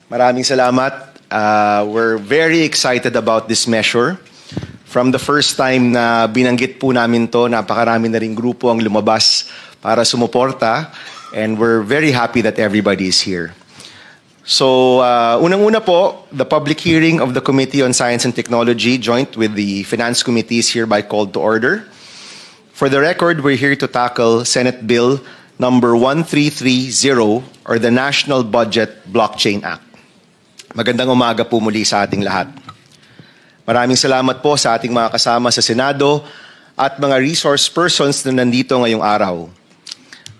Maraming salamat. We're very excited about this measure. From the first time na binanggit po namin to, napakarami na rin grupo ang lumabas para sumuporta, and we're very happy that everybody is here. So, unang-una po, the public hearing of the Committee on Science and Technology, joint with the Finance Committee, is hereby called to order. For the record, we're here to tackle Senate Bill number 1330, or the National Budget Blockchain Act. Magandang umaga po muli sa ating lahat. Maraming salamat po sa ating mga kasama sa Senado at mga resource persons na nandito ngayong araw.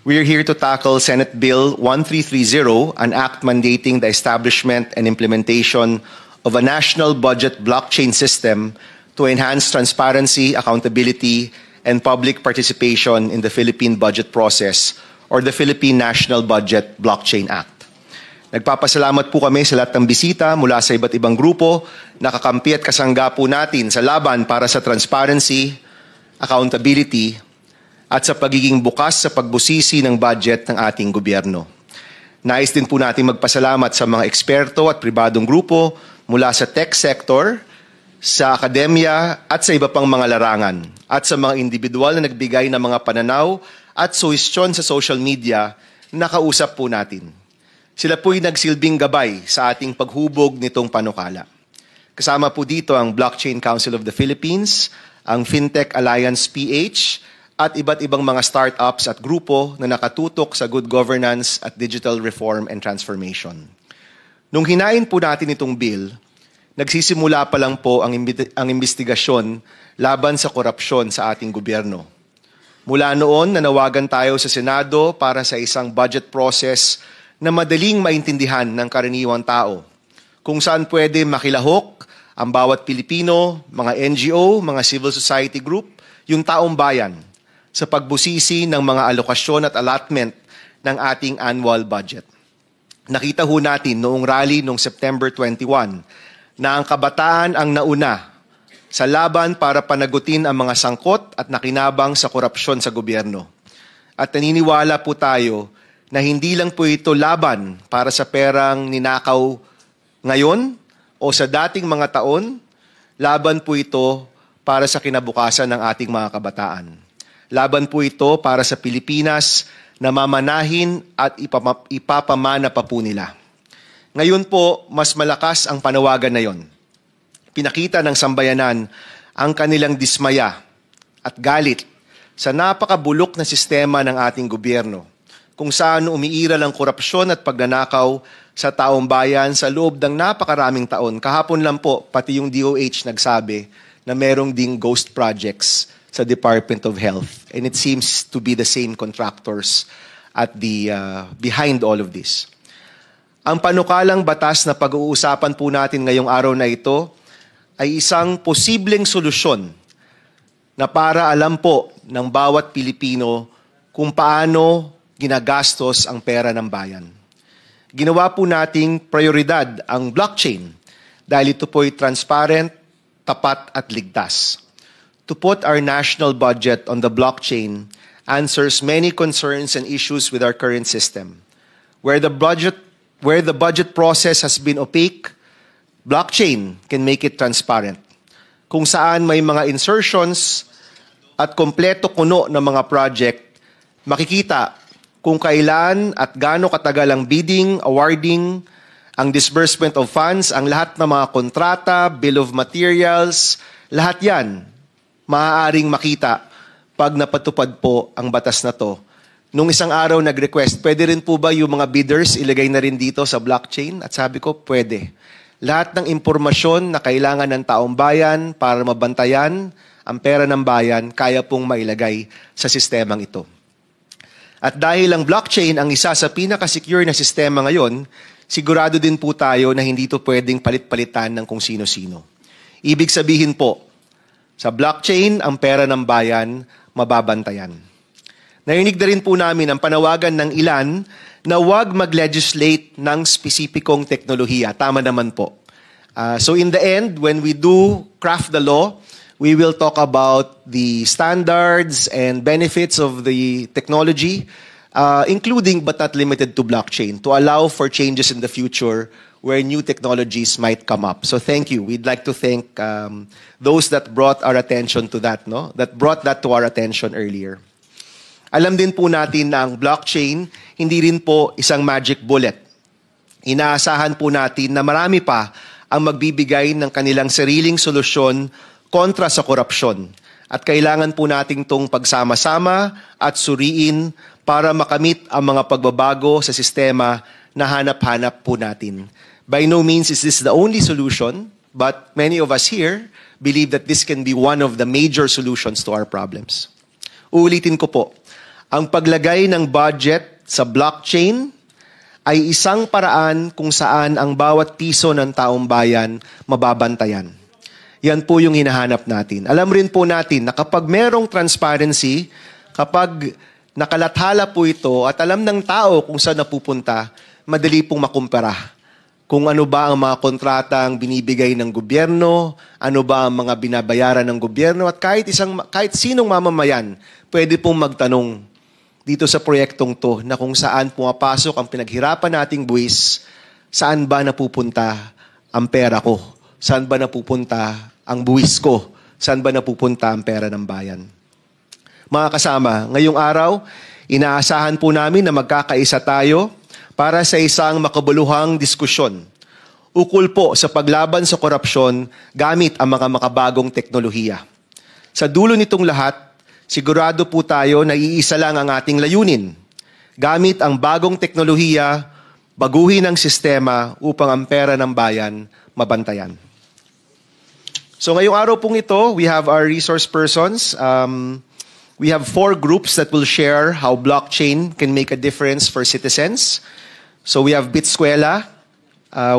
We are here to tackle Senate Bill 1330, an act mandating the establishment and implementation of a national budget blockchain system to enhance transparency, accountability, and public participation in the Philippine budget process, or the Philippine National Budget Blockchain Act. Nagpapasalamat po kami sa lahat ng bisita mula sa iba't ibang grupo na kakampi at kasangga po natin sa laban para sa transparency, accountability, at sa pagiging bukas sa pagbusisi ng budget ng ating gobyerno. Nais din po natin magpasalamat sa mga eksperto at pribadong grupo mula sa tech sector, sa akademya at sa iba pang mga larangan, at sa mga individual na nagbigay ng mga pananaw at suhestyon sa social media na kausap po natin. Sila po'y nagsilbing gabay sa ating paghubog nitong panukala. Kasama po dito ang Blockchain Council of the Philippines, ang FinTech Alliance PH, at iba't ibang mga startups at grupo na nakatutok sa good governance at digital reform and transformation. Nung hinain po natin itong bill, nagsisimula pa lang po ang investigasyon laban sa korupsyon sa ating gobyerno. Mula noon, nanawagan tayo sa Senado para sa isang budget process na madaling maintindihan ng karaniwang tao, kung saan pwede makilahok ang bawat Pilipino, mga NGO, mga civil society group, yung taong bayan, sa pagbusisi ng mga alokasyon at allotment ng ating annual budget. Nakita ho natin noong rally noong September 21 na ang kabataan ang nauna sa laban para panagutin ang mga sangkot at nakinabang sa korupsyon sa gobyerno. At naniniwala po tayo na hindi lang po ito laban para sa perang ninakaw ngayon o sa dating mga taon, laban po ito para sa kinabukasan ng ating mga kabataan. Laban po ito para sa Pilipinas na mamanahin at ipapamana pa po nila. Ngayon po, mas malakas ang panawagan na yon. Pinakita ng sambayanan ang kanilang dismaya at galit sa napakabulok na sistema ng ating gobyerno, kung saan umiiral ang korupsyon at pagnanakaw sa taong bayan sa loob ng napakaraming taon. Kahapon lang po, pati yung DOH nagsabi na merong ding ghost projects sa Department of Health. And it seems to be the same contractors at the behind all of this. Ang panukalang batas na pag-uusapan po natin ngayong araw na ito ay isang posibleng solusyon na para alam po ng bawat Pilipino kung paano ginagastos ang pera ng bayan. Ginawa po nating prioridad ang blockchain dahil ito po'y transparent, tapat at ligtas. To put our national budget on the blockchain answers many concerns and issues with our current system. Where the budget process has been opaque, blockchain can make it transparent. Kung saan may mga insertions at kompleto kuno ng mga project, makikita kung kailan at gaano katagal ang bidding, awarding, ang disbursement of funds, ang lahat ng mga kontrata, bill of materials, lahat yan maaaring makita pag napatupad po ang batas na to. Nung isang araw nag-request, pwede rin po ba yung mga bidders ilagay na rin dito sa blockchain? At sabi ko, pwede. Lahat ng impormasyon na kailangan ng taong bayan para mabantayan ang pera ng bayan, kaya pong mailagay sa sistemang ito. At dahil ang blockchain ang isa sa pinaka-secure na sistema ngayon, sigurado din po tayo na hindi ito pwedeng palit-palitan ng kung sino-sino. Ibig sabihin po, sa blockchain, ang pera ng bayan mababantayan. Narinig na rin po namin ang panawagan ng ilan na huwag mag-legislate ng spesipikong teknolohiya. Tama naman po. So in the end, when we do craft the law, we will talk about the standards and benefits of the technology, including but not limited to blockchain, to allow for changes in the future where new technologies might come up. So thank you. We'd like to thank those that brought our attention to that, no? That brought that to our attention earlier. Alam din po natin na ang blockchain, hindi rin po isang magic bullet. Inaasahan po natin na marami pa ang magbibigay ng kanilang sariling solusyon kontra sa korupsyon. At kailangan po nating itong pagsama-sama at suriin para makamit ang mga pagbabago sa sistema na hanap-hanap po natin. By no means is this the only solution, but many of us here believe that this can be one of the major solutions to our problems. Uulitin ko po, ang paglagay ng budget sa blockchain ay isang paraan kung saan ang bawat piso ng taong bayan mababantayan. Yan po yung hinahanap natin. Alam rin po natin na kapag merong transparency, kapag nakalathala po ito at alam ng tao kung saan napupunta, madali pong makumpara. Kung ano ba ang mga kontratang binibigay ng gobyerno, ano ba ang mga binabayaran ng gobyerno, at kahit sinong mamamayan, pwede pong magtanong dito sa proyektong to na kung saan pumapasok ang pinaghirapan nating buwis, saan ba napupunta ang pera ko? Saan ba napupunta ang buwis ko? Saan ba napupunta ang pera ng bayan? Mga kasama, ngayong araw, inaasahan po namin na magkakaisa tayo para sa isang makabuluhang diskusyon. Ukol po sa paglaban sa korupsyon gamit ang mga makabagong teknolohiya. Sa dulo nitong lahat, sigurado po tayo na iisa lang ang ating layunin. Gamit ang bagong teknolohiya, baguhin ang sistema upang ang pera ng bayan mabantayan. So ngayong araw pong ito, we have our resource persons. We have 4 groups that will share how blockchain can make a difference for citizens. So we have Bitskwela,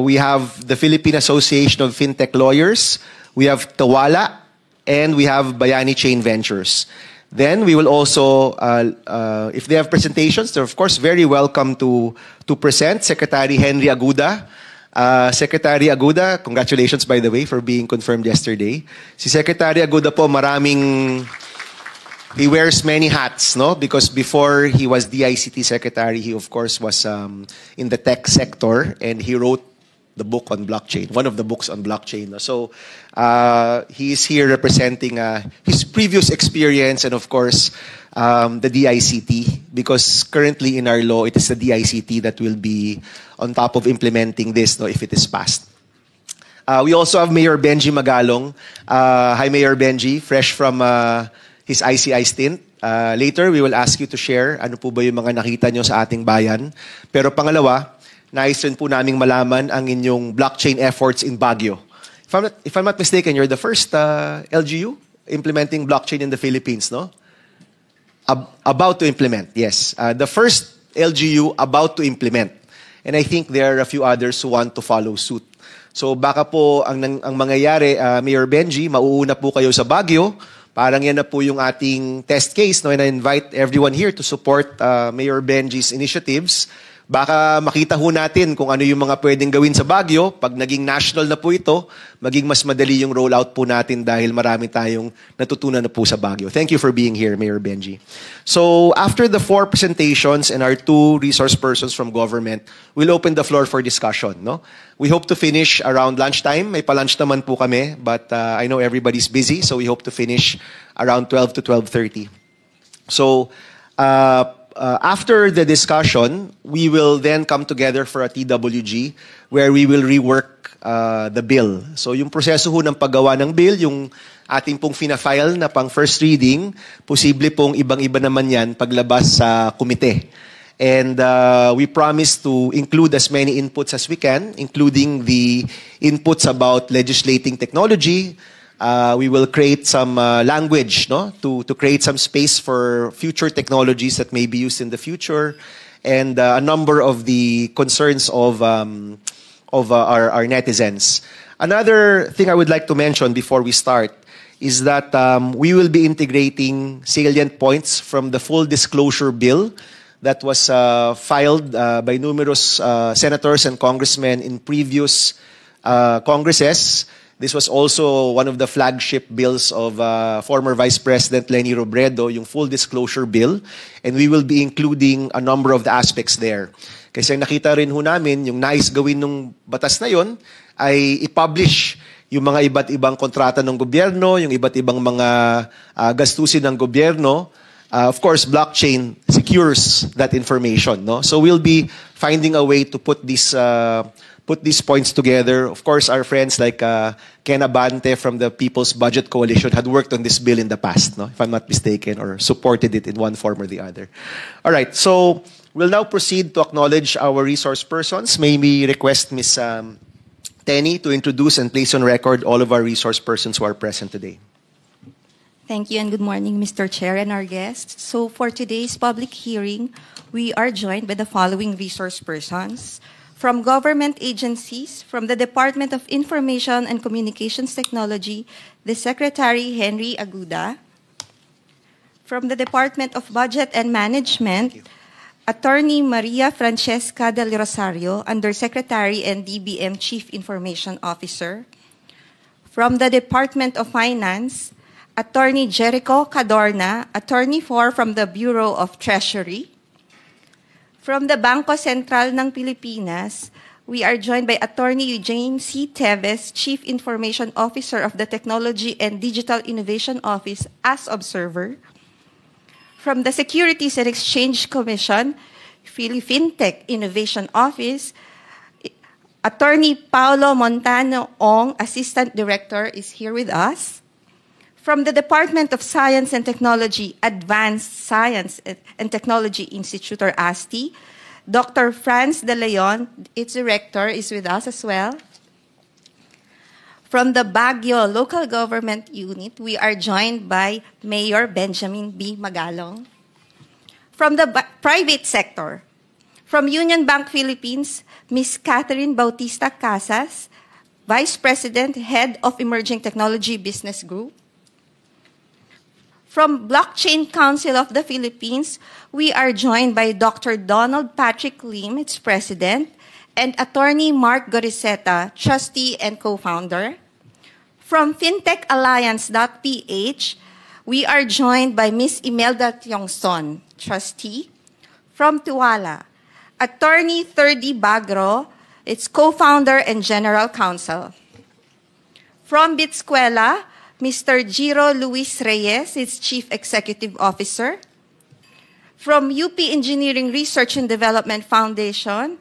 we have the Philippine Association of Fintech Lawyers, we have Tawala, and we have Bayani Chain Ventures. Then we will also, if they have presentations, they're of course very welcome to present. Secretary Henry Aguda. Secretary Aguda, congratulations by the way for being confirmed yesterday. Si Secretary Aguda po he wears many hats, no? Because before he was DICT Secretary, he of course was in the tech sector and he wrote the book on blockchain, one of the books on blockchain. So he is here representing his previous experience and of course the DICT, because currently in our law, it is the DICT that will be on top of implementing this, no, if it is passed. We also have Mayor Benji Magalong. Hi, Mayor Benji, fresh from his ICI stint. Later, we will ask you to share ano po ba yung mga nakita nyo sa ating bayan. Pero pangalawa, nais rin po naming malaman ang inyong blockchain efforts in Baguio. If I'm not mistaken, you're the first LGU implementing blockchain in the Philippines, no? About to implement, yes. The first LGU about to implement. And I think there are a few others who want to follow suit. So baka po ang mangyayari, Mayor Benji, mauuna po kayo sa Baguio. Parang yan na po yung ating test case. No? And I invite everyone here to support Mayor Benji's initiatives. Baka makita ho natin kung ano yung mga pwedeng gawin sa Baguio. Pag naging national na po ito, maging mas madali yung rollout po natin dahil marami tayong natutunan na po sa Baguio. Thank you for being here, Mayor Benji. So, after the 4 presentations and our 2 resource persons from government, we'll open the floor for discussion. No? We hope to finish around lunchtime. May pa-lunch naman po kami, but I know everybody's busy, so we hope to finish around 12 to 12:30. So, after the discussion, we will then come together for a TWG where we will rework the bill. So yung proseso ho ng paggawa ng bill, yung ating pong fina-file na pang first reading, posible pong ibang-iba naman yan paglabas sa komite. And we promise to include as many inputs as we can, including the inputs about legislating technology. We will create some language, no, to create some space for future technologies that may be used in the future, and a number of the concerns of our netizens. Another thing I would like to mention before we start is that we will be integrating salient points from the full disclosure bill that was filed by numerous senators and congressmen in previous Congresses. This was also one of the flagship bills of former Vice President Leni Robredo, yung full disclosure bill, and we will be including a number of the aspects there. Kasi ang nakita rin ho namin, yung nais gawin ng batas na yon ay i-publish yung mga iba't ibang kontrata ng gobyerno, yung iba't ibang mga gastusin ng gobyerno. Of course, blockchain secures that information. No? So we'll be finding a way to put these points together. Of course, our friends like Ken Abante from the People's Budget Coalition had worked on this bill in the past, no? If I'm not mistaken, or supported it in one form or the other. All right, so we'll now proceed to acknowledge our resource persons. May we request Ms. Tenny to introduce and place on record all of our resource persons who are present today. Thank you and good morning, Mr. Chair and our guests. So for today's public hearing, we are joined by the following resource persons. From government agencies, from the Department of Information and Communications Technology, the Secretary Henry Aguda. From the Department of Budget and Management, Attorney Maria Francesca Del Rosario, Undersecretary and DBM Chief Information Officer. From the Department of Finance, Attorney Jericho Cadorna, Attorney 4 from the Bureau of Treasury. From the Bangko Sentral ng Pilipinas, we are joined by Attorney Eugene C. Teves, Chief Information Officer of the Technology and Digital Innovation Office as observer. From the Securities and Exchange Commission, Fintech Innovation Office, Attorney Paulo Montano Ong, Assistant Director, is here with us. From the Department of Science and Technology, Advanced Science and Technology Institute, or ASTI, Dr. Franz De Leon, its director, is with us as well. From the Baguio Local Government Unit, we are joined by Mayor Benjamin B. Magalong. From the private sector, from Union Bank Philippines, Ms. Catherine Bautista Casas, Vice President, Head of Emerging Technology Business Group. From Blockchain Council of the Philippines, we are joined by Dr. Donald Patrick Lim, its President, and Attorney Mark Goriseta, Trustee and Co-Founder. From FintechAlliance.ph, we are joined by Ms. Imelda Tiongson, Trustee. From Tuwala, Attorney Thirdy Bagro, its Co-Founder and General Counsel. From Bitsquela, Mr. Giro Luis Reyes, its Chief Executive Officer. From UP Engineering Research and Development Foundation,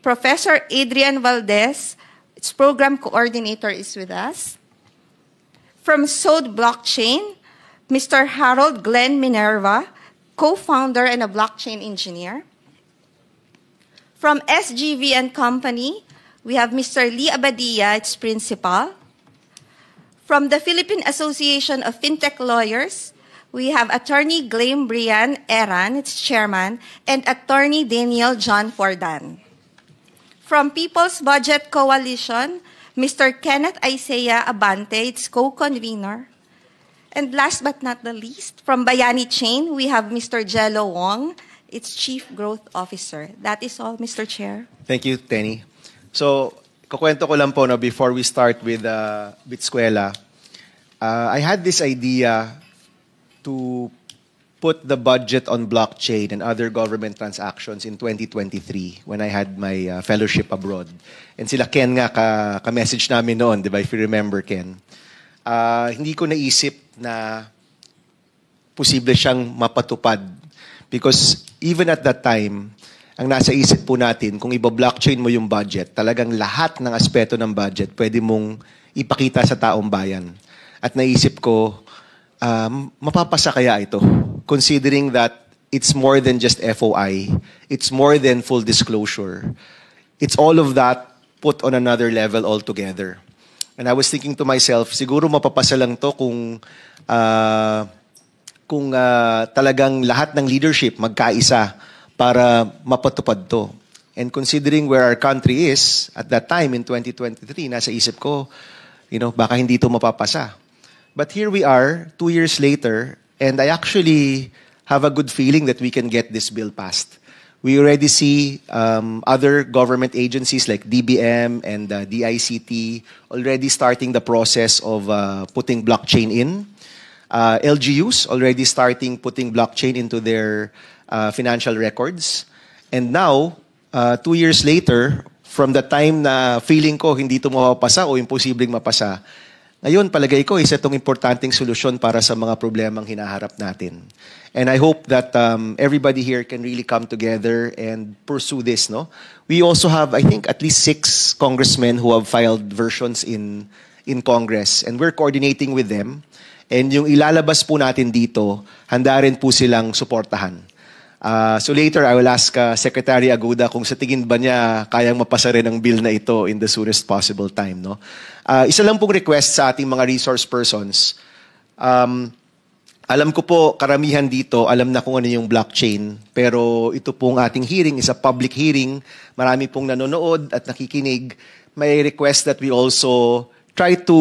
Professor Adrian Valdez, its Program Coordinator, is with us. From SOD Blockchain, Mr. Harold Glenn Minerva, Co-Founder and a Blockchain Engineer. From SGV and Company, we have Mr. Lee Abadia, its Principal. From the Philippine Association of Fintech Lawyers, we have Attorney Glame Brian Eran, its Chairman, and Attorney Daniel John Fordan. From People's Budget Coalition, Mr. Kenneth Isaiah Abante, its co-convener. And last but not the least, from Bayani Chain, we have Mr. Jello Wong, its Chief Growth Officer. That is all, Mr. Chair. Thank you, Tenny. So, kukwento ko lang po no, before we start with Bitsquela, I had this idea to put the budget on blockchain and other government transactions in 2023 when I had my fellowship abroad. And sila Ken nga ka-message namin noon, di ba? If you remember, Ken. Hindi ko naisip na posible siyang mapatupad. Because even at that time, ang nasa isip po natin, kung iba-blockchain mo yung budget, talagang lahat ng aspeto ng budget pwede mong ipakita sa taong bayan. At naisip ko, mapapasa kaya ito? Considering that it's more than just FOI, it's more than full disclosure. It's all of that put on another level altogether. And I was thinking to myself, siguro mapapasa lang to kung talagang lahat ng leadership magkaisa para mapatupad to. And considering where our country is at that time in 2023, nasa isip ko, baka hindi ito mapapasa. But here we are, 2 years later, and I actually have a good feeling that we can get this bill passed. We already see other government agencies like DBM and DICT already starting the process of putting blockchain in. LGUs already starting putting blockchain into their financial records. And now, 2 years later, from the time na feeling ko hindi ito mapapasa o imposibleng mapasa, ngayon palagay ko isa itong importanteng solusyon para sa mga problemang hinaharap natin. And I hope that everybody here can really come together and pursue this. No, we also have, I think, at least 6 congressmen who have filed versions in Congress, and we're coordinating with them. And yung ilalabas po natin dito, handa rin po silang suportahan. So later, I will ask Secretary Aguda kung sa tingin ba niya kayang mapasa rin ang bill na ito in the soonest possible time. No? Isa lang pong request sa ating mga resource persons. Alam ko po, karamihan dito, alam na kung ano yung blockchain. Pero ito pong ating hearing is a public hearing. Marami pong nanonood at nakikinig. May request that we also try to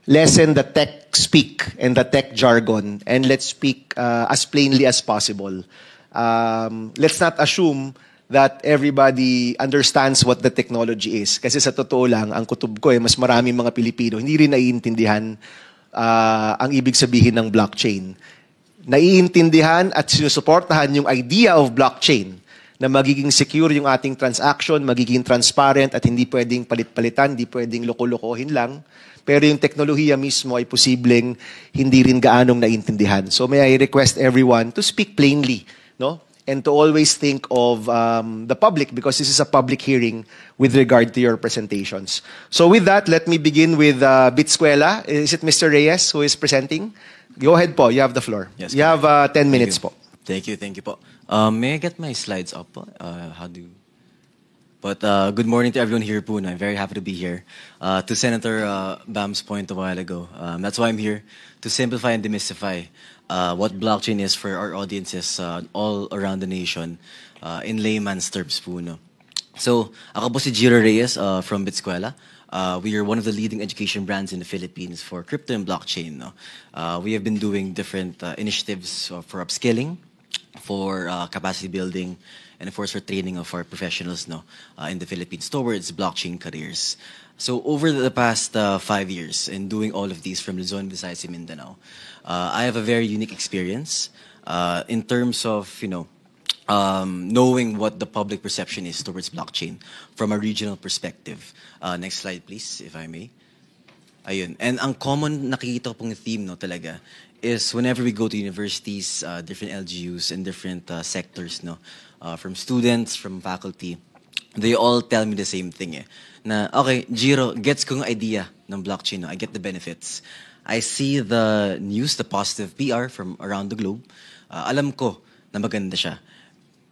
lessen the tech speak and the tech jargon, and let's speak as plainly as possible. Let's not assume that everybody understands what the technology is. Kasi sa totoo lang, ang kutob ko mas maraming mga Pilipino hindi rin naiintindihan ang ibig sabihin ng blockchain. Naiintindihan at sinusuportahan yung idea of blockchain na magiging secure yung ating transaction, magiging transparent at hindi pwedeng palit-palitan, hindi pwedeng loko-lokohin lang. Pero yung teknolohiya mismo ay posibleng hindi rin gaanong naiintindihan. So may I request everyone to speak plainly, no? And to always think of the public, because this is a public hearing with regard to your presentations. So with that, let me begin with Bitskwela. Is it Mr. Reyes who is presenting? Go ahead po, you have the floor. Yes, you have 10 minutes po. Thank you po. May I get my slides up po? But good morning to everyone here po. I'm very happy to be here. To Senator Bam's point a while ago, that's why I'm here, to simplify and demystify what blockchain is for our audiences all around the nation in layman's terms po. No? So, ako po si Jiro Reyes from Bitskwela. We are one of the leading education brands in the Philippines for crypto and blockchain. No? We have been doing different initiatives for upskilling, for capacity building, and of course for training of our professionals in the Philippines towards blockchain careers. So over the past 5 years in doing all of these from Luzon, Visayas, and Mindanao, I have a very unique experience in terms of knowing what the public perception is towards blockchain from a regional perspective. Next slide please, if I may. Ayun. And ang common nakikita ko pong theme talaga is whenever we go to universities, different LGUs and different sectors, from students, from faculty, they all tell me the same thing. Na, okay, Jiro, gets kong idea ng blockchain. I get the benefits. I see the news, the positive PR from around the globe. Alam ko na maganda siya.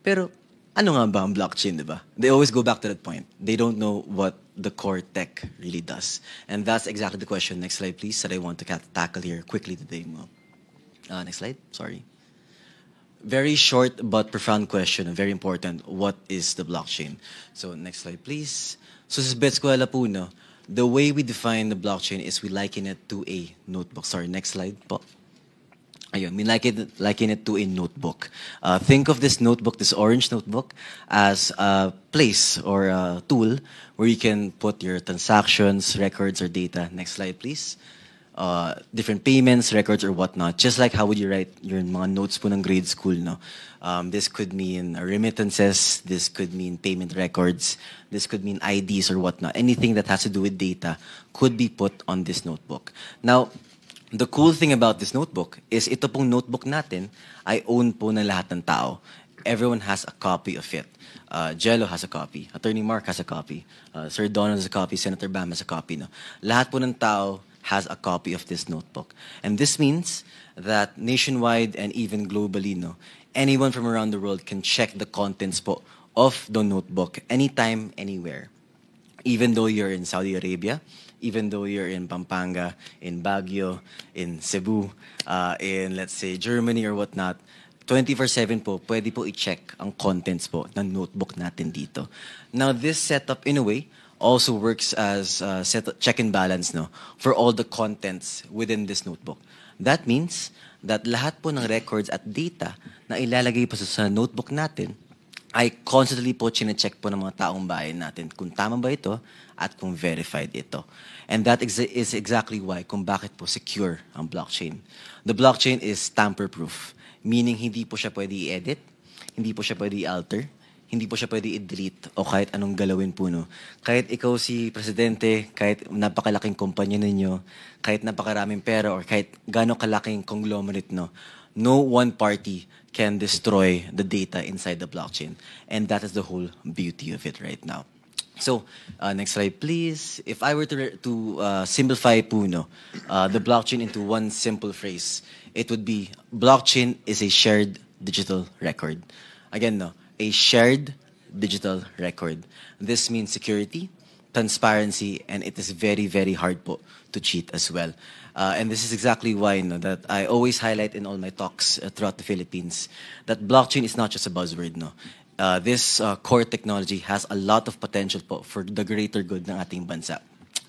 Pero ano nga ba ang blockchain, diba? They always go back to that point. They don't know what the core tech really does. And that's exactly the question. Next slide, please, that I want to tackle here quickly today. Next slide, sorry. Very short but profound question, very important. What is the blockchain? So next slide, please. So sa Bitskwela po, the way we define the blockchain is we liken it to a notebook. Sorry, next slide po. Ayun, we liken it to a notebook. Think of this notebook, this orange notebook, as a place or a tool where you can put your transactions, records, or data. Next slide, please. Different payments, records, or whatnot. Just like how would you write your mga notes po ng grade school, this could mean remittances, this could mean payment records, this could mean IDs or whatnot. Anything that has to do with data could be put on this notebook. Now, the cool thing about this notebook is ito pong notebook natin ay own po ng lahat ng tao. Everyone has a copy of it. Jello has a copy. Attorney Mark has a copy. Sir Donald has a copy. Senator Bam has a copy. Lahat po ng tao has a copy of this notebook. And this means that nationwide and even globally, anyone from around the world can check the contents po of the notebook anytime, anywhere. Even though you're in Saudi Arabia, even though you're in Pampanga, in Baguio, in Cebu, in, let's say, Germany or whatnot, 24/7 po, pwede po i-check ang contents po ng notebook natin dito. Now, this setup, in a way, also works as check and balance for all the contents within this notebook. That means that lahat po ng records at data na ilalagay po sa notebook natin ay constantly po chine-check po ng mga taong bayan natin kung tama ba ito at kung verified ito. And that is exactly why kung bakit po secure ang blockchain. The blockchain is tamper-proof, meaning hindi po siya pwede i-edit, hindi po siya pwede i-alter, hindi po siya pwede i-delete o kahit anong galawin po, no? Kahit ikaw si presidente, kahit napakalaking kumpanya ninyo, kahit napakaraming pera, or kahit gano'ng kalaking conglomerate, no? No one party can destroy the data inside the blockchain. And that is the whole beauty of it right now. So, next slide, please. If I were to simplify po, no, the blockchain into one simple phrase, it would be, blockchain is a shared digital record. Again, no, a shared digital record. This means security, transparency, and it is very, very hard po to cheat as well. And this is exactly why, no, that I always highlight in all my talks throughout the Philippines that blockchain is not just a buzzword, no. This core technology has a lot of potential po for the greater good ng ating bansa.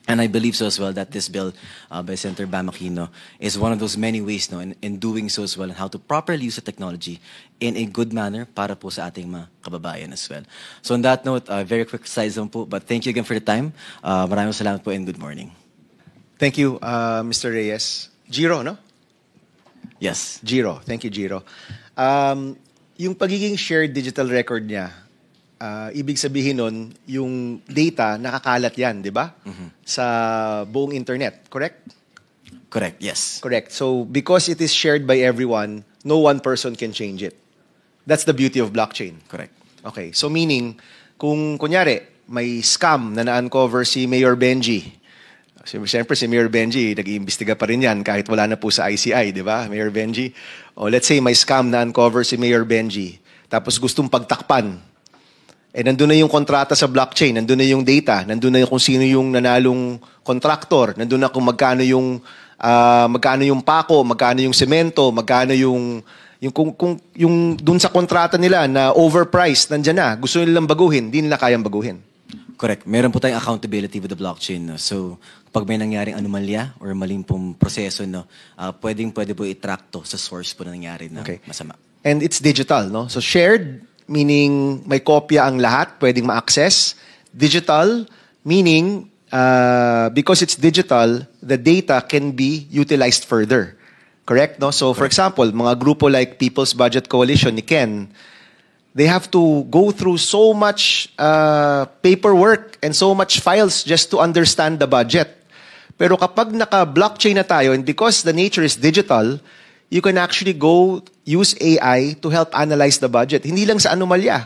And I believe so as well that this bill by Senator Bam Aquino is one of those many ways, no, in doing so as well, and how to properly use the technology in a good manner para po sa ating mga kababayan as well. So on that note, very quick slides lang po, but thank you again for the time. Maraming salamat po and good morning. Thank you, Mr. Reyes. Giro, no? Yes. Giro. Thank you, Giro. Yung pagiging shared digital record niya, ibig sabihin nun, yung data, nakakalat yan, di ba? Sa buong internet, correct? Correct, yes. Correct. So, because it is shared by everyone, no one person can change it. That's the beauty of blockchain. Correct. Okay. So, meaning, kung kunyari, may scam na na-uncover si Mayor Benji. Siyempre, si Mayor Benji, nag-iimbestiga pa rin yan kahit wala na po sa ICI, di ba? Mayor Benji. O let's say may scam na uncover si Mayor Benji. Tapos gustong pagtakpan. Eh, nandun na yung kontrata sa blockchain, nandun na yung data, nandun na yung kung sino yung nanalong contractor, nandun na kung magkano yung pako, magkano yung semento, magkano yung dun sa kontrata nila na overpriced, nandyan na. Gusto nilang baguhin, hindi nila kayang baguhin. Correct. Meron po tayong accountability with the blockchain. No? So, pag may nangyaring anomalya or maling pong proseso, no, pwede po i-track to sa source po na nangyari na masama. And it's digital, no? So, shared, meaning may kopya ang lahat, pwedeng ma-access. Digital, meaning because it's digital, the data can be utilized further. Correct, no? So, for example, mga grupo like People's Budget Coalition ni Ken, they have to go through so much paperwork and so much files just to understand the budget. Pero kapag naka-blockchain na tayo, and because the nature is digital, you can actually go use AI to help analyze the budget. Hindi lang sa anomalya.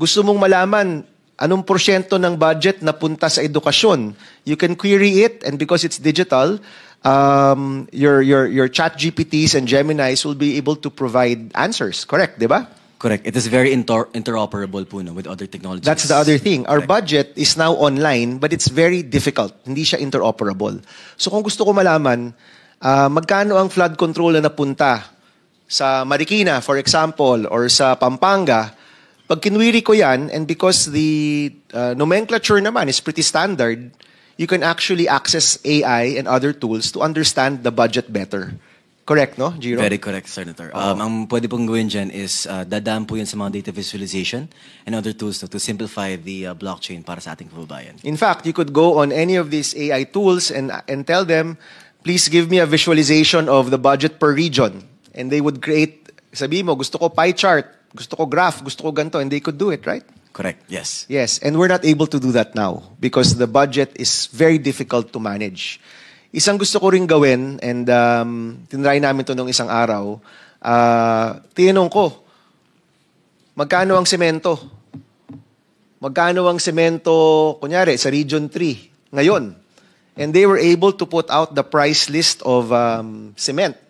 Gusto mong malaman anong porsyento ng budget na punta sa edukasyon. You can query it, and because it's digital, your chat GPTs and Geminis will be able to provide answers. Correct, di ba? Correct. It is very interoperable po, no, with other technologies. That's the other thing. Our budget is now online, but it's very difficult. Hindi siya interoperable. So kung gusto ko malaman, magkano ang flood control na napunta sa Marikina, for example, or sa Pampanga, pag kinwiri ko yan, and because the nomenclature naman is pretty standard, you can actually access AI and other tools to understand the budget better. Correct, no, Giro? Very correct, Senator. Ang pwede pong gawin dyan is dadaan po yun sa mga data visualization and other tools, no, to simplify the blockchain para sa ating kababayan. In fact, you could go on any of these AI tools and tell them, please give me a visualization of the budget per region. And they would create, sabi mo, gusto ko pie chart, gusto ko graph, gusto ko ganito, and they could do it, right? Correct, yes. Yes, and we're not able to do that now because the budget is very difficult to manage. Isang gusto ko rin gawin, and tinry namin ito nung isang araw, tinanong ko, magkano ang semento? Magkano ang semento, kunyari, sa Region 3 ngayon? And they were able to put out the price list of cement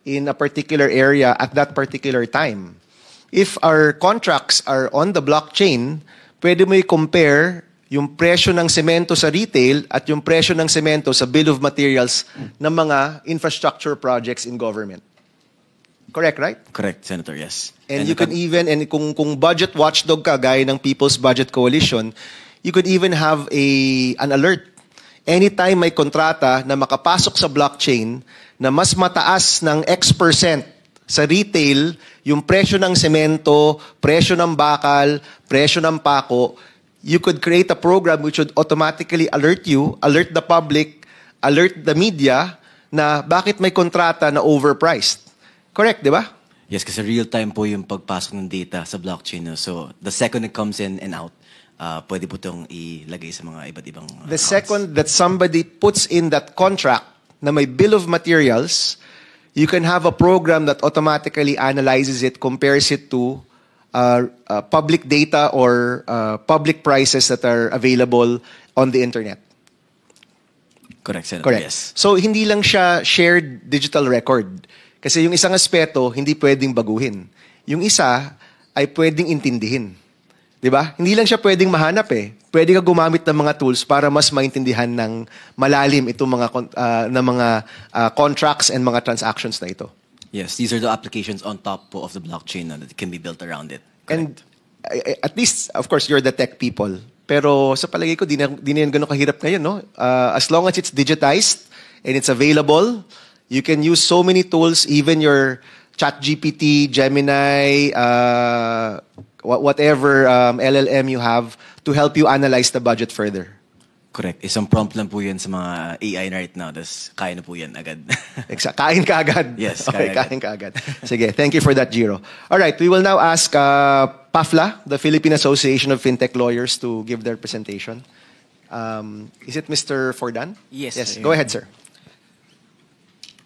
in a particular area at that particular time. If our contracts are on the blockchain, pwede mo i-compare yung presyo ng semento sa retail at yung presyo ng semento sa bill of materials ng mga infrastructure projects in government. Correct, right? Correct, Senator, yes. And you can even, and kung budget watchdog ka, gaya ng People's Budget Coalition, you could even have an alert. Anytime may kontrata na makapasok sa blockchain na mas mataas ng X% sa retail, yung presyo ng semento, presyo ng bakal, presyo ng pako, you could create a program which would automatically alert you, alert the public, alert the media na bakit may kontrata na overpriced. Correct, di ba? Yes, kasi real-time po yung pagpasok ng data sa blockchain. No? So, the second it comes in and out, pwede po itong ilagay sa mga iba't ibang The accounts. second that somebody puts in that contract na may bill of materials, you can have a program that automatically analyzes it, compares it to public data or public prices that are available on the internet. Correct, Senator. Correct. Yes. So, hindi lang siya shared digital record. Kasi yung isang aspeto, hindi pwedeng baguhin. Yung isa ay pwedeng intindihin. Diba? Hindi lang siya pwedeng mahanap eh. Pwede ka gumamit ng mga tools para mas maintindihan ng malalim itong mga contracts and mga transactions na ito. Yes, these are the applications on top po of the blockchain that can be built around it. And at least, of course, you're the tech people. Pero sa palagay ko, di na yan ganun kahirap ngayon. No? As long as it's digitized and it's available, you can use so many tools, even your ChatGPT, Gemini, whatever LLM you have, to help you analyze the budget further. Correct. Isang prompt lang po yan sa mga AI right now, tas kaya na po yan agad. Exact. Kain ka agad. Yes, Okay, kaya kain ka agad. Sige, thank you for that, Giro. All right, we will now ask PAFLA, the Philippine Association of Fintech Lawyers, to give their presentation. Is it Mr. Fordan? Yes. Yes, go ahead, sir.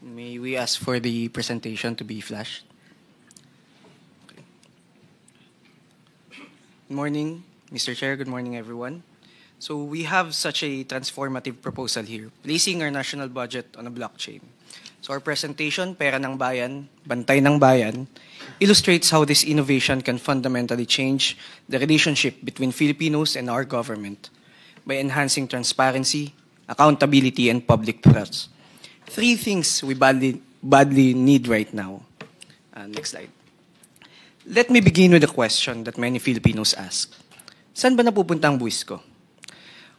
May we ask for the presentation to be flashed? Good morning, Mr. Chair. Good morning, everyone. So we have such a transformative proposal here, placing our national budget on a blockchain. So our presentation, Pera ng Bayan, Bantay ng Bayan, illustrates how this innovation can fundamentally change the relationship between Filipinos and our government by enhancing transparency, accountability, and public trust. Three things we badly need right now. Next slide. Let me begin with a question that many Filipinos ask. Saan ba napupunta ang buwis ko?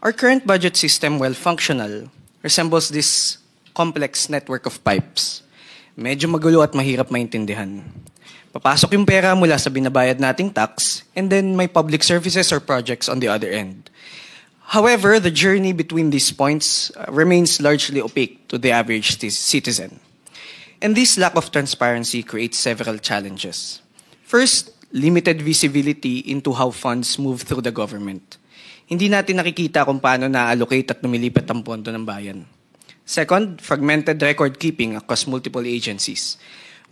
Our current budget system, while functional, resembles this complex network of pipes. Medyo magulo at mahirap maintindihan. Papasok yung pera mula sa binabayad nating tax, and then may public services or projects on the other end. However, the journey between these points remains largely opaque to the average citizen. And this lack of transparency creates several challenges. First, limited visibility into how funds move through the government. Hindi natin nakikita kung paano na-allocate at lumilipat ang pondo ng bayan. Second, fragmented record keeping across multiple agencies.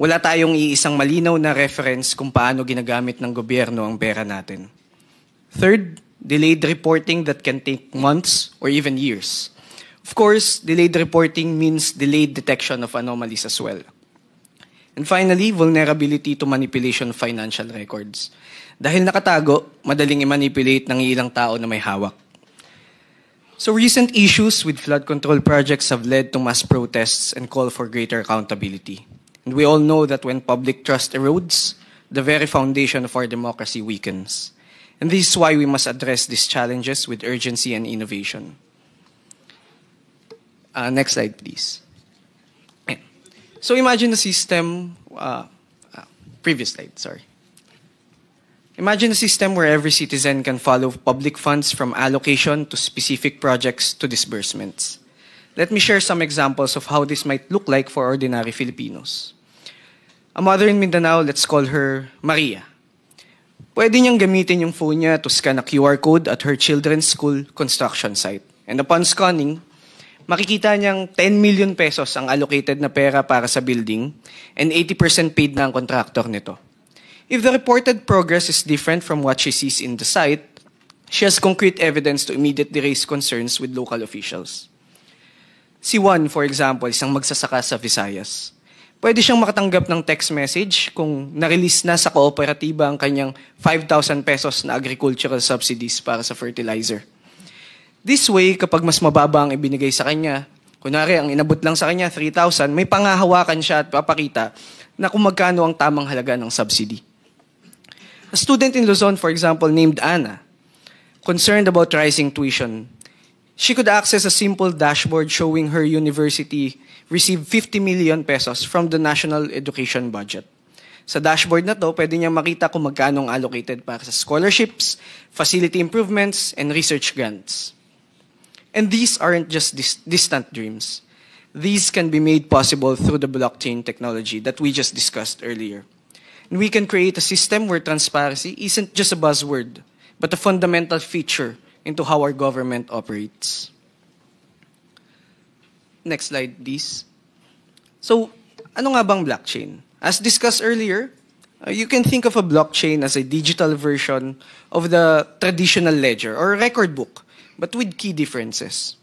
Wala tayong iisang malinaw na reference kung paano ginagamit ng gobyerno ang pera natin. Third, delayed reporting that can take months or even years. Of course, delayed reporting means delayed detection of anomalies as well. And finally, vulnerability to manipulation of financial records. Dahil nakatago, madaling i-manipulate ng ilang tao na may hawak. So recent issues with flood control projects have led to mass protests and call for greater accountability. And we all know that when public trust erodes, the very foundation of our democracy weakens. And this is why we must address these challenges with urgency and innovation. Next slide, please. So imagine a system, previous slide, sorry. Imagine a system where every citizen can follow public funds from allocation to specific projects to disbursements. Let me share some examples of how this might look like for ordinary Filipinos. A mother in Mindanao, let's call her Maria. Pwede niyang gamitin yung phone niya to scan a QR code at her children's school construction site. And upon scanning, makikita niyang 10 million pesos ang allocated na pera para sa building and 80% paid na ang contractor nito. If the reported progress is different from what she sees in the site, she has concrete evidence to immediately raise concerns with local officials. Si Juan, for example, isang magsasaka sa Visayas. Pwede siyang makatanggap ng text message kung na-release na sa kooperatiba ang kanyang 5,000 pesos na agricultural subsidies para sa fertilizer. This way, kapag mas mababa ang ibinigay sa kanya, kunwari ang inabot lang sa kanya 3,000, may pangahawakan siya at papakita na kung magkano ang tamang halaga ng subsidy. A student in Luzon, for example, named Anna, concerned about rising tuition, she could access a simple dashboard showing her university received 50 million pesos from the national education budget. Sa dashboard na to, pwede niya makita kung magkano ang allocated para sa scholarships, facility improvements, and research grants. And these aren't just distant dreams. These can be made possible through the blockchain technology that we just discussed earlier. And we can create a system where transparency isn't just a buzzword, but a fundamental feature into how our government operates. Next slide, please. So, ano nga bang blockchain? As discussed earlier, you can think of a blockchain as a digital version of the traditional ledger or record book, but with key differences.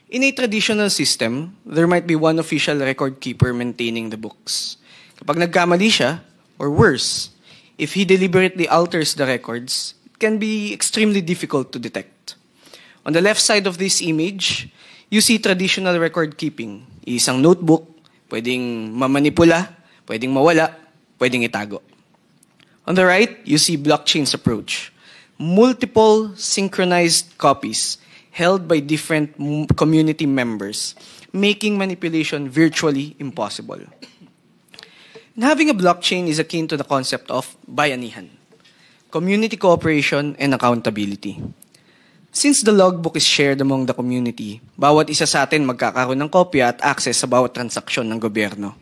In a traditional system, there might be one official record keeper maintaining the books. Kapag nagkamali siya, or worse, if he deliberately alters the records, it can be extremely difficult to detect. On the left side of this image, you see traditional record keeping. Isang notebook, pwedeng mamanipula, pwedeng mawala, pwedeng itago. On the right, you see blockchain's approach. Multiple synchronized copies held by different community members, making manipulation virtually impossible. And having a blockchain is akin to the concept of bayanihan, community cooperation and accountability. Since the logbook is shared among the community, bawat isa sa atin magkakaroon ng kopya at access sa bawat transaksyon ng gobyerno.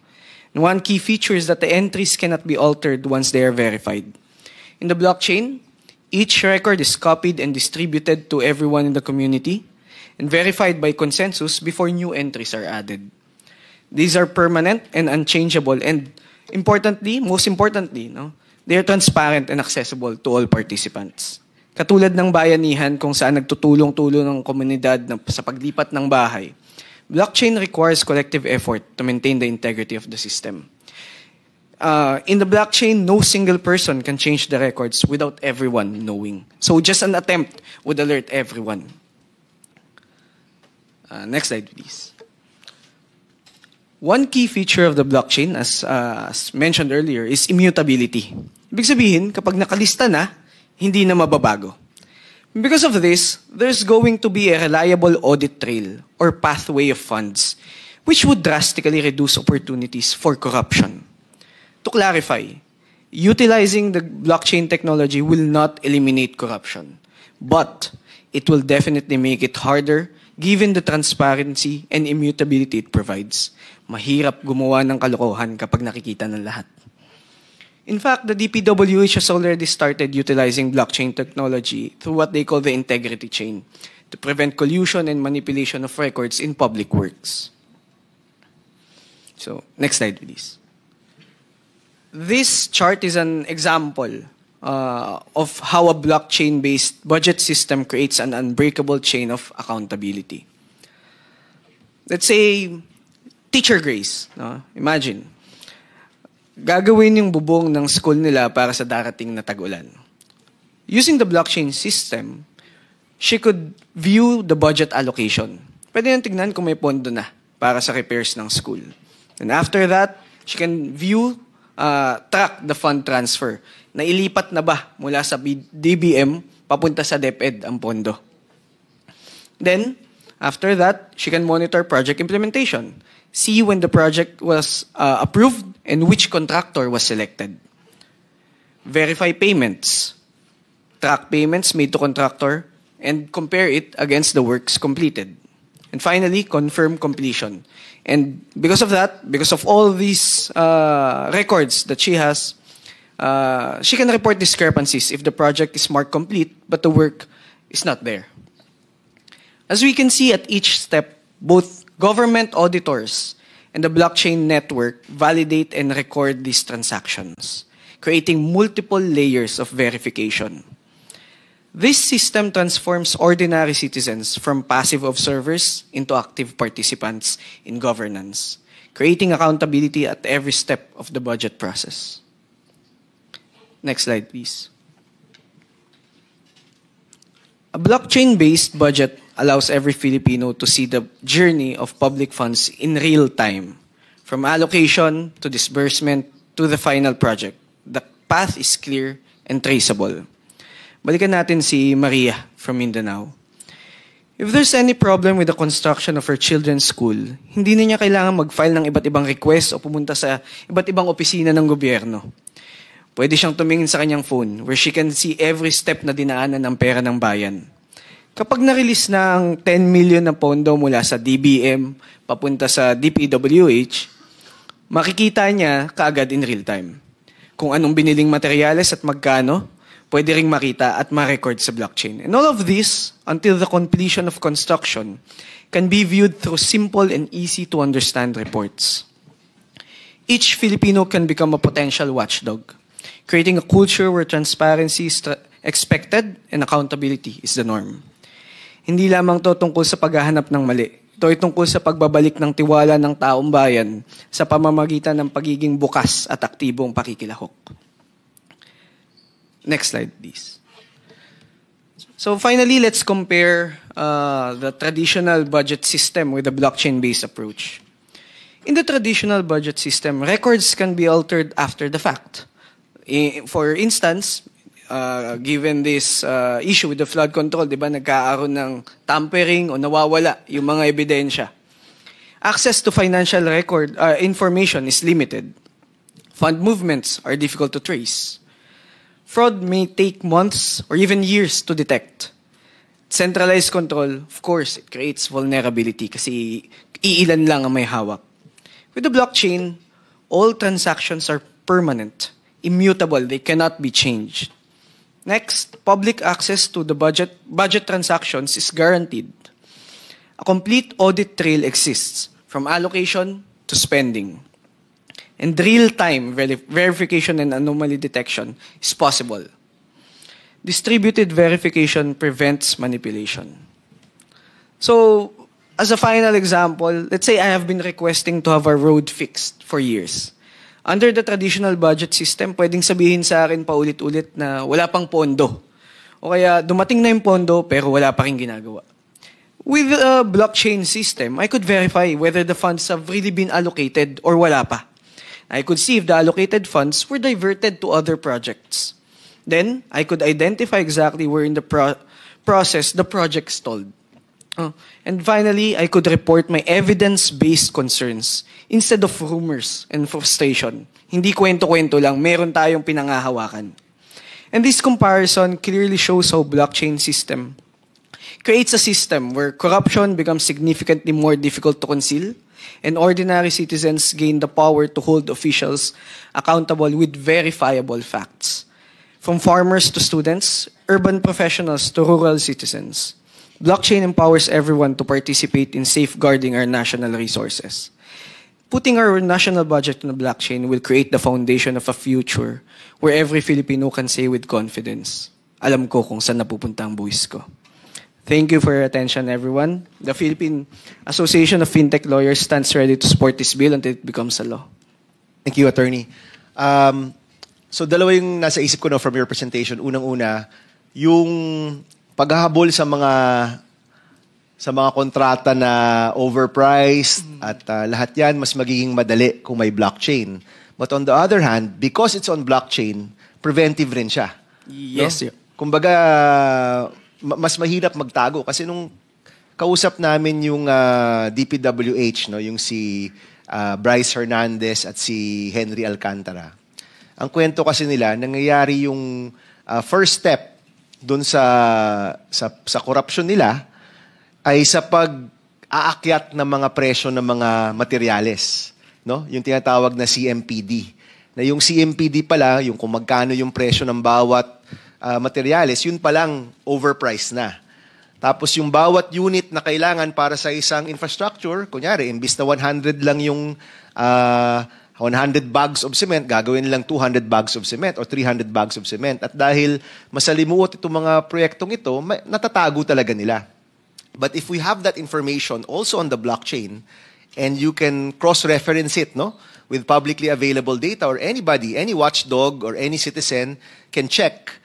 And one key feature is that the entries cannot be altered once they are verified. In the blockchain, each record is copied and distributed to everyone in the community and verified by consensus before new entries are added. These are permanent and unchangeable and most importantly, they are transparent and accessible to all participants. Katulad ng bayanihan kung saan nagtutulong-tulong ng komunidad sa paglipat ng bahay, blockchain requires collective effort to maintain the integrity of the system. In the blockchain, no single person can change the records without everyone knowing. So just an attempt would alert everyone. Next slide, please. One key feature of the blockchain, as mentioned earlier, is immutability. Ibig sabihin, kapag nakalista na, hindi na mababago. Because of this, there's going to be a reliable audit trail or pathway of funds, which would drastically reduce opportunities for corruption. To clarify, utilizing the blockchain technology will not eliminate corruption, but it will definitely make it harder given the transparency and immutability it provides. Mahirap gumawa ng kalokohan kapag nakikita ng lahat. In fact, the DPWH has already started utilizing blockchain technology through what they call the integrity chain to prevent collusion and manipulation of records in public works. So, next slide, please. This chart is an example of how a blockchain-based budget system creates an unbreakable chain of accountability. Let's say, Teacher Grace. Imagine, gagawin yung bubong ng school nila para sa darating na tag-ulan. Using the blockchain system, she could view the budget allocation. Pwede nang tignan kung may pondo na para sa repairs ng school. And after that, she can track the fund transfer. Nailipat na ba mula sa DBM papunta sa DepEd ang pondo. Then, after that, she can monitor project implementation. See when the project was approved and which contractor was selected. Verify payments. Track payments made to contractor and compare it against the works completed. And finally, confirm completion. And because of that, because of all these records that she has, she can report discrepancies if the project is marked complete but the work is not there. As we can see at each step, both government auditors and the blockchain network validate and record these transactions, creating multiple layers of verification. This system transforms ordinary citizens from passive observers into active participants in governance, creating accountability at every step of the budget process. Next slide, please. A blockchain-based budget allows every Filipino to see the journey of public funds in real time, from allocation to disbursement to the final project. The path is clear and traceable. Balikan natin si Maria from Mindanao. If there's any problem with the construction of her children's school, hindi na niya kailangan mag-file ng iba't ibang request o pumunta sa iba't ibang opisina ng gobyerno. Pwede siyang tumingin sa kanyang phone where she can see every step na dinaanan ng pera ng bayan. Kapag na-release na ang 10 million na pondo mula sa DBM papunta sa DPWH, makikita niya kaagad in real time kung anong biniling materyales at magkano, pwede ring makita at ma-record sa blockchain. And all of this, until the completion of construction, can be viewed through simple and easy-to-understand reports. Each Filipino can become a potential watchdog, creating a culture where transparency is expected and accountability is the norm. Hindi lamang to tungkol sa paghahanap ng mali. Ito ay tungkol sa pagbabalik ng tiwala ng taong bayan sa pamamagitan ng pagiging bukas at aktibong pakikilahok. Next slide, please. So finally, let's compare the traditional budget system with the blockchain-based approach. In the traditional budget system, records can be altered after the fact. For instance, given this issue with the flood control, di ba, nagkaaroon ng tampering o nawawala yung mga ebidensya. Access to financial record information is limited. Fund movements are difficult to trace. Fraud may take months or even years to detect. Centralized control, of course, it creates vulnerability kasi iilan lang ang may hawak. With the blockchain, all transactions are permanent, immutable, they cannot be changed. Next, public access to the budget transactions is guaranteed. A complete audit trail exists, from allocation to spending. And real-time verification and anomaly detection is possible. Distributed verification prevents manipulation. So, as a final example, let's say I have been requesting to have a road fixed for years. Under the traditional budget system, pwedeng sabihin sa akin paulit-ulit na wala pang pondo. O kaya dumating na yung pondo pero wala pa rin ginagawa. With a blockchain system, I could verify whether the funds have really been allocated or wala pa. I could see if the allocated funds were diverted to other projects. Then, I could identify exactly where in the process the project stalled. And finally, I could report my evidence-based concerns instead of rumors and frustration. Hindi kwento-kwento lang, meron tayong pinangahawakan. And this comparison clearly shows how blockchain system creates a system where corruption becomes significantly more difficult to conceal and ordinary citizens gain the power to hold officials accountable with verifiable facts. From farmers to students, urban professionals to rural citizens, blockchain empowers everyone to participate in safeguarding our national resources. Putting our national budget on the blockchain will create the foundation of a future where every Filipino can say with confidence, alam ko kung saan napupunta ang buwis ko. Thank you for your attention, everyone. The Philippine Association of Fintech Lawyers stands ready to support this bill until it becomes a law. Thank you, Attorney. So dalawa yung nasa isip ko from your presentation. Unang-una, yung paghahabol sa mga kontrata na overpriced at lahat yan mas magiging madali kung may blockchain. But on the other hand, because it's on blockchain, preventive rin siya. Yes, no? Kumbaga, mas mahirap magtago kasi nung kausap namin yung DPWH, no, yung si Bryce Hernandez at si Henry Alcantara. Ang kwento kasi nila, nangyayari yung first step doon sa corruption nila ay sa pag-aakyat ng mga presyo ng mga materyales, no? Yung tinatawag na CMPD. Na yung CMPD pala, yung kung magkano yung presyo ng bawat materyales, yun palang overpriced na. Tapos yung bawat unit na kailangan para sa isang infrastructure, kunyari, imbis na 100 lang yung 100 bags of cement, gagawin lang 200 bags of cement or 300 bags of cement. At dahil masalimuot itong mga proyektong ito, natatago talaga nila. But if we have that information also on the blockchain, and you can cross-reference it, no, with publicly available data, or anybody, any watchdog or any citizen can check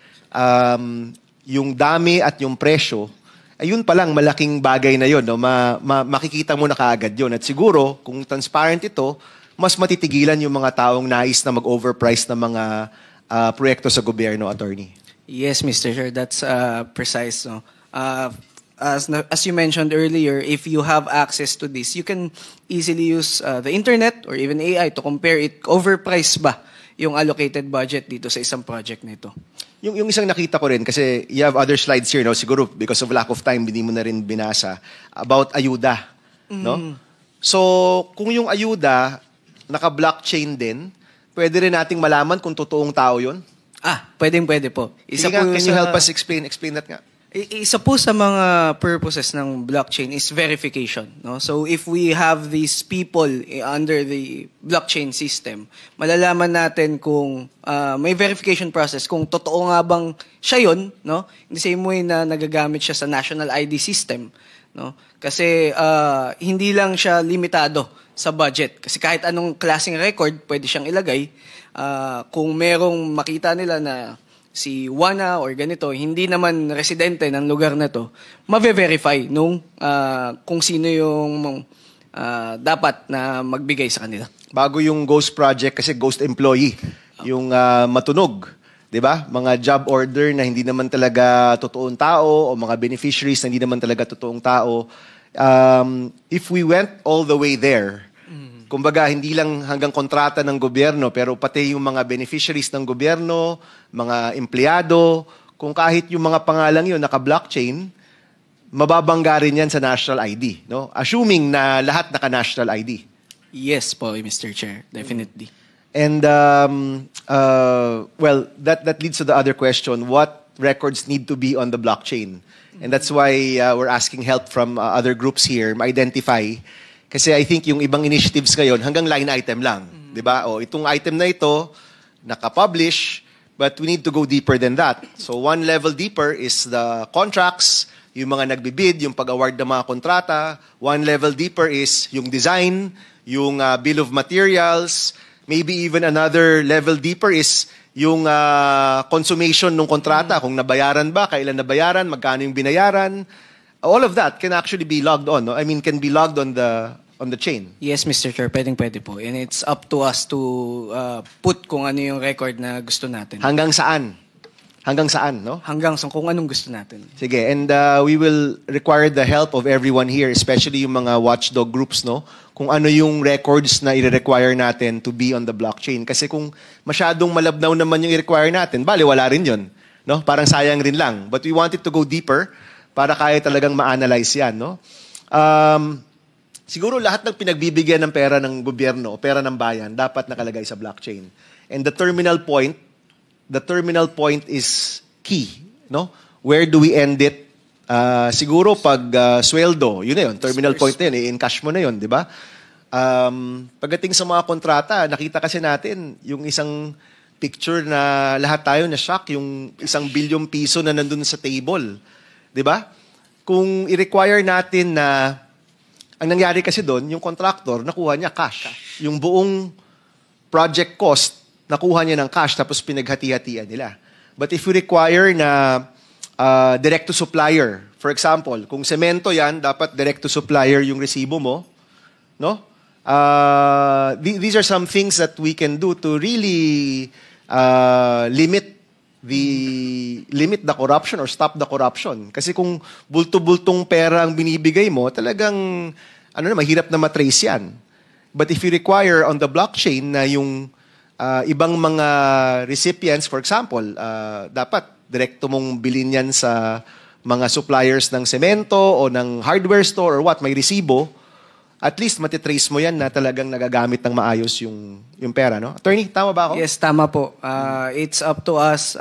yung dami at yung presyo, ayun palang malaking bagay na yun. No? Makikita mo na kaagad yun. At siguro, kung transparent ito, mas matitigilan yung mga taong nais na mag-overprice ng mga proyekto sa gobyerno, Attorney. Yes, Mr. Chair, that's precise. No? As you mentioned earlier, if you have access to this, you can easily use the internet or even AI to compare it. Overpriced ba yung allocated budget dito sa isang project nito? Yung isang nakita ko rin, kasi you have other slides here, no? Siguro because of lack of time, hindi mo na rin binasa, about ayuda. No? So, kung yung ayuda, naka-blockchain din, pwede rin nating malaman kung totoong tao yun? Pwede po. Sige nga, can you help us explain that nga? Isa po sa mga purposes ng blockchain is verification. No? So if we have these people under the blockchain system, malalaman natin kung may verification process, kung totoo nga bang siya yun, no? In the same way na nagagamit siya sa national ID system. No? Kasi hindi lang siya limitado sa budget. Kasi kahit anong klaseng record, pwede siyang ilagay. Kung merong makita nila na si Juana or ganito, hindi naman residente ng lugar na to, ma-verify nung kung sino yung dapat na magbigay sa kanila. Bago yung ghost project, kasi ghost employee, yung matunog, di ba? Mga job order na hindi naman talaga totoong tao o mga beneficiaries na hindi naman talaga totoong tao. If we went all the way there, kumbaga, hindi lang hanggang kontrata ng gobyerno, pero pati yung mga beneficiaries ng gobyerno, mga empleyado, kung kahit yung mga pangalang yun naka-blockchain, mababangga rin yan sa national ID. No? Assuming na lahat naka-national ID. Yes po, Mr. Chair. Definitely. And, well, that leads to the other question. What records need to be on the blockchain? And that's why we're asking help from other groups here, ma-identify. Kasi I think yung ibang initiatives ngayon, hanggang line item lang. Di ba? O, itong item na ito, naka-publish, but we need to go deeper than that. So one level deeper is the contracts, yung mga nagbibid, yung pag-award ng mga kontrata. One level deeper is yung design, yung bill of materials. Maybe even another level deeper is yung consummation ng kontrata. Kung nabayaran ba, kailan nabayaran, magkano yung binayaran. All of that can actually be logged on. No? I mean, can be logged on the chain. Yes, Mr. Chair, pwede po. And it's up to us to put kung ano yung record na gusto natin. Hanggang saan? Hanggang saan, no? Hanggang sa kung anong gusto natin. Sige, and we will require the help of everyone here, especially yung mga watchdog groups, no? Kung ano yung records na i-require natin to be on the blockchain. Kasi kung masyadong malabnaw naman yung i-require natin, bali, wala rin yun. No? Parang sayang rin lang. But we want it to go deeper para kaya talagang ma-analyze yan, no? Siguro lahat ng pinagbibigyan ng pera ng gobyerno o pera ng bayan dapat nakalagay sa blockchain. And the terminal point is key, no? Where do we end it? Siguro pag sweldo, yun na yun, terminal point na yun, i-encash mo na yun, di ba? Pagdating sa mga kontrata, nakita kasi natin yung isang picture na lahat tayo na-shock, yung 1 bilyong piso na nandun sa table. Di ba? Kung i-require natin na, ang nangyari kasi doon, yung contractor, nakuha niya cash. Yung buong project cost, nakuha niya ng cash, tapos pinaghati-hatian nila. But if you require na direct to supplier, for example, kung semento yan, dapat direct to supplier yung resibo mo, no? These are some things that we can do to really limit the corruption or stop the corruption. Kasi kung bulto-bultong pera ang binibigay mo, talagang mahirap na matrace yan. But if you require on the blockchain na yung ibang mga recipients, for example, dapat direkto mong bilhin yan sa mga suppliers ng semento o ng hardware store or what, may resibo, at least matitrace mo yan na talagang nagagamit ng maayos yung pera, no? Attorney, tama ba ako? Yes, tama po. It's up to us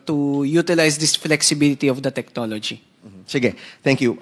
to utilize this flexibility of the technology. Sige, thank you.